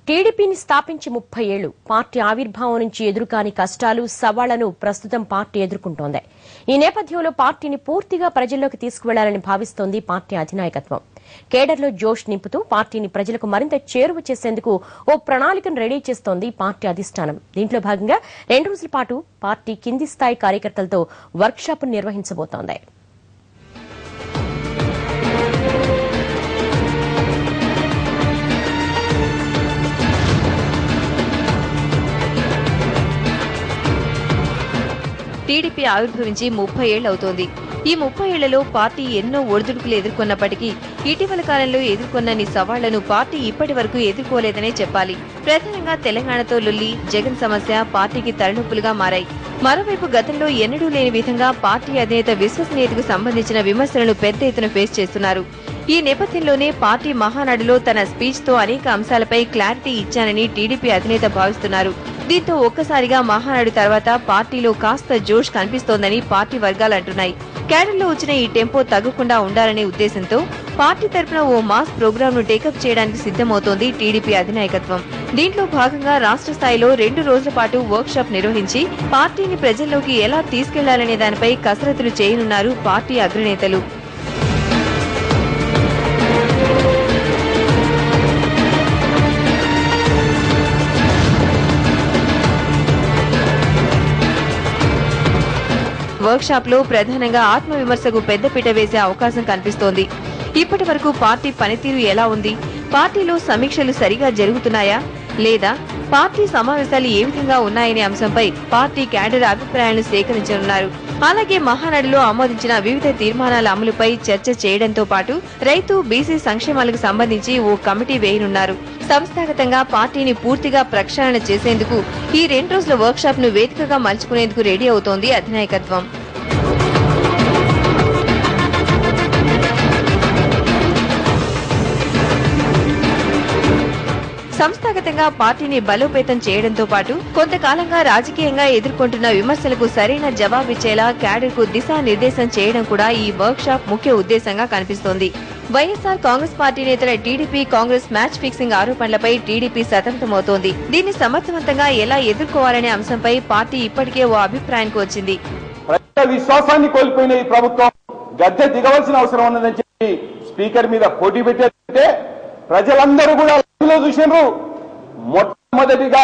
టీడీపీని స్థాపించి 30 ఏళ్లు పార్టీ ఆవిర్భావం నుంచి ఎదురుకాని కష్టాలు సవాళ్లను ప్రస్తుతం పార్టీ ఎదుర్కొంటోంది. ఈ నేపథ్యంలో పార్టీని పూర్తిగా ప్రజల్లోకి తీసుకువెళ్లాలని భావిస్తోంది పార్టీ అధినాయకత్వం. కేడర్లో జోష్ నింపుతూ పార్టీని ప్రజలకు మరింత చేరువ చేసేందుకు ఓ ప్రణాళికను రెడీ చేస్తోంది పార్టీ అధిష్టానం. దీంట్లో భాగంగా 2 రోజుల పాటు పార్టీ కింది స్థాయి కార్యకర్తలతో వర్క్షాప్ నిర్వహించబోతోంది. టీడీపీ ఆవిర్భవించి 30 ఏళ్లవుతోంది. ఈ 30 ఏళ్లలో పార్టీ ఎన్నో ఒడిదుడుకులు ఎదుర్కొన్నప్పటికీ ఇటీవల కాలంలో ఎదుర్కొన్నన్ని సవాళ్లను పార్టీ ఇప్పటి వరకు ఎదుర్కోలేదనే చెప్పాలి. ప్రధానంగా తెలంగాణతో లొల్లి, జగన్ సమస్య పార్టీకి తలనొప్పులుగా మారాయి. మరోవైపు గతంలో ఎన్నడూ లేని విధంగా పార్టీ అధినేత విశ్వసనీయతకు సంబంధించిన విమర్శలను పెద్ద ఎత్తున ఫేస్ చేస్తున్నారు. ఈ నేపథ్యంలోనే పార్టీ మహానాడులో తన స్పీచ్ తో అనేక అంశాలపై క్లారిటీ ఇచ్చానని టీడీపీ అధినేత భావిస్తున్నారు. దీంతో ఒక్కసారిగా మహానాడు తర్వాత పార్టీలో కాస్త జోష్ కనిపిస్తోందని పార్టీ వర్గాలు అంటున్నాయి. క్యాడర్లో వచ్చిన ఈ టెంపో తగ్గకుండా ఉండాలనే ఉద్దేశంతో పార్టీ తరఫున ఓ మాస్ ప్రోగ్రామ్ ను టేకప్ చేయడానికి సిద్దమవుతోంది టీడీపీ అధినాయకత్వం. దీంట్లో భాగంగా రాష్ట్ర స్థాయిలో 2 రోజుల పాటు వర్క్ షాప్ నిర్వహించి పార్టీని ప్రజల్లోకి ఎలా తీసుకెళ్లాలనే దానిపై కసరత్తులు చేయనున్నారు పార్టీ అగ్రనేతలు. వర్క్ షాప్ లో ప్రధానంగా ఆత్మవిమర్శకు పెద్దపీట వేసే అవకాశం కనిపిస్తోంది. ఇప్పటి వరకు పార్టీ పనితీరు ఎలా ఉంది, పార్టీలో సమీక్షలు సరిగా జరుగుతున్నాయా లేదా, పార్టీ సమావేశాలు ఏ విధంగా ఉన్నాయనే అంశంపై పార్టీ క్యాడర్ అభిప్రాయాలను సేకరించనున్నారు. అలాగే మహానాడులో ఆమోదించిన వివిధ తీర్మానాల అమలుపై చర్చ చేయడంతో పాటు రైతు, బీసీ సంక్షేమాలకు సంబంధించి ఓ కమిటీ వేయనున్నారు. సంస్థాగతంగా పార్టీని పూర్తిగా ప్రక్షాళన చేసేందుకు ఈ 2 రోజుల వర్క్ షాప్ ను వేదికగా మలుచుకునేందుకు రెడీ అవుతోంది అధినాయకత్వం. సంస్థాగతంగా పార్టీని బలోపేతం చేయడంతో పాటు కొంతకాలంగా రాజకీయంగా ఎదుర్కొంటున్న విమర్శలకు సరైన జవాబిచ్చేలా క్యాడర్ కు దిశానిర్దేశం చేయడం కూడా ఈ వర్క్ షాప్ ముఖ్య ఉద్దేశంగా కనిపిస్తోంది. వైఎస్ఆర్ కాంగ్రెస్ పార్టీ నేతల టీడీపీ కాంగ్రెస్ మ్యాచ్ ఫిక్సింగ్ ఆరోపణలపై టీడీపీ సతమతమవుతోంది. దీన్ని సమర్థవంతంగా ఎలా ఎదుర్కోవాలనే అంశంపై పార్టీ ఇప్పటికే ఓ అభిప్రాయానికి వచ్చింది. ప్రజల విశ్వాసాన్ని కోల్పోయిన ఈ ప్రభుత్వం గద్దె దిగవలసిన అవసరం ఉన్నదని చెప్పి స్పీకర్ మీద పోటీ పెట్టే ప్రజలందరూ కూడా చూసినారు. మొట్టమొదటిగా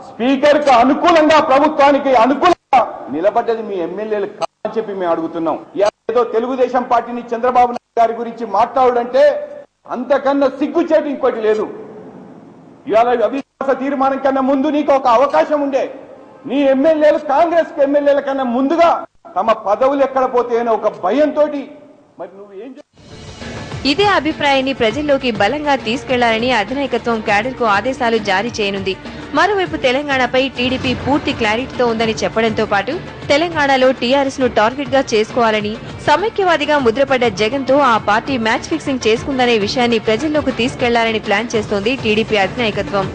స్పీకర్ కు అనుకూలంగా, ప్రభుత్వానికి అనుకూలంగా నిలబడ్డది మీ ఎమ్మెల్యేలు కాదని చెప్పి మేము అడుగుతున్నాం. ఏదో తెలుగుదేశం పార్టీని చంద్రబాబు నాయుడు గారి గురించి మాట్లాడుంటే అంతకన్నా సిగ్గుచేటు ఇంకోటి లేదు. ఇవాళ అవిశ్వాస తీర్మానం కన్నా ముందు నీకు ఒక అవకాశం ఉండే. నీ ఎమ్మెల్యేలు కాంగ్రెస్ ఎమ్మెల్యేల కన్నా ముందుగా తమ పదవులు ఎక్కడ పోతాయని ఒక భయంతో మరి నువ్వు ఏం ఇదే అభిప్రాయాన్ని ప్రజల్లోకి బలంగా తీసుకెళ్లాలని అధినాయకత్వం క్యాడర్ కు ఆదేశాలు జారీ చేయనుంది. మరోవైపు తెలంగాణపై టీడీపీ పూర్తి క్లారిటీతో ఉందని చెప్పడంతో పాటు తెలంగాణలో టీఆర్ఎస్ ను టార్గెట్ గా చేసుకోవాలని, సమైక్యవాదిగా ముద్రపడ్డ జగన్ తో ఆ పార్టీ మ్యాచ్ ఫిక్సింగ్ చేసుకుందనే విషయాన్ని ప్రజల్లోకి తీసుకెళ్లాలని ప్లాన్ చేస్తోంది టీడీపీ అధినాయకత్వం.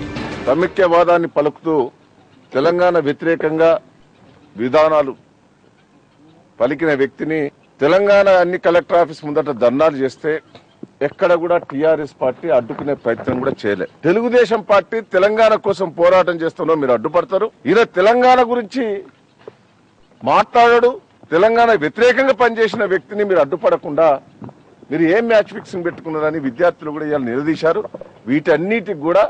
సమైక్యవాదాన్ని పలుకుతూ తెలంగాణ వ్యతిరేకంగా విధానాలు పలికిన వ్యక్తిని తెలంగాణ అన్ని కలెక్టర్ ఆఫీస్ ముందట ధర్నాలు చేస్తే ఎక్కడ కూడా టీఆర్ఎస్ పార్టీ అడ్డుకునే ప్రయత్నం కూడా చేయలేదు. తెలుగుదేశం పార్టీ తెలంగాణ కోసం పోరాటం చేస్తున్నా మీరు అడ్డుపడతారు. ఈయన తెలంగాణ గురించి మాట్లాడాడు. తెలంగాణ వ్యతిరేకంగా పనిచేసిన వ్యక్తిని మీరు అడ్డుపడకుండా మీరు ఏం మ్యాచ్ ఫిక్సింగ్ పెట్టుకున్నారని విద్యార్థులు కూడా ఇవాళ నిలదీశారు. వీటన్నిటికి కూడా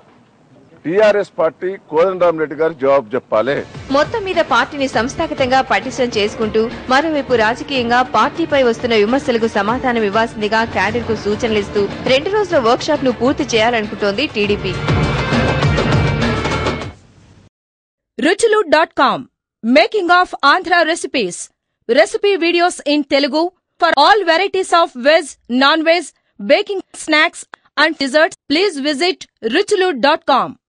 టీఆర్ఎస్ పార్టీ కోదండరామిరెడ్డి గారు జవాబు చెప్పాలి. మొత్తం మీద పార్టీని సంస్థాగతంగా పటిష్టం చేసుకుంటూ మరోవైపు రాజకీయంగా పార్టీపై వస్తున్న విమర్శలకు సమాధానం ఇవ్వాల్సిందిగా క్యాడర్ కు సూచనలిస్తూ 2 రోజుల వర్క్ షాప్ ను పూర్తి చేయాలనుకుంటోంది TDP. ruchulu.com making of Andhra recipes. Recipe videos in Telugu for all varieties of veg, non veg, baking snacks and desserts. Please visit ruchulu.com.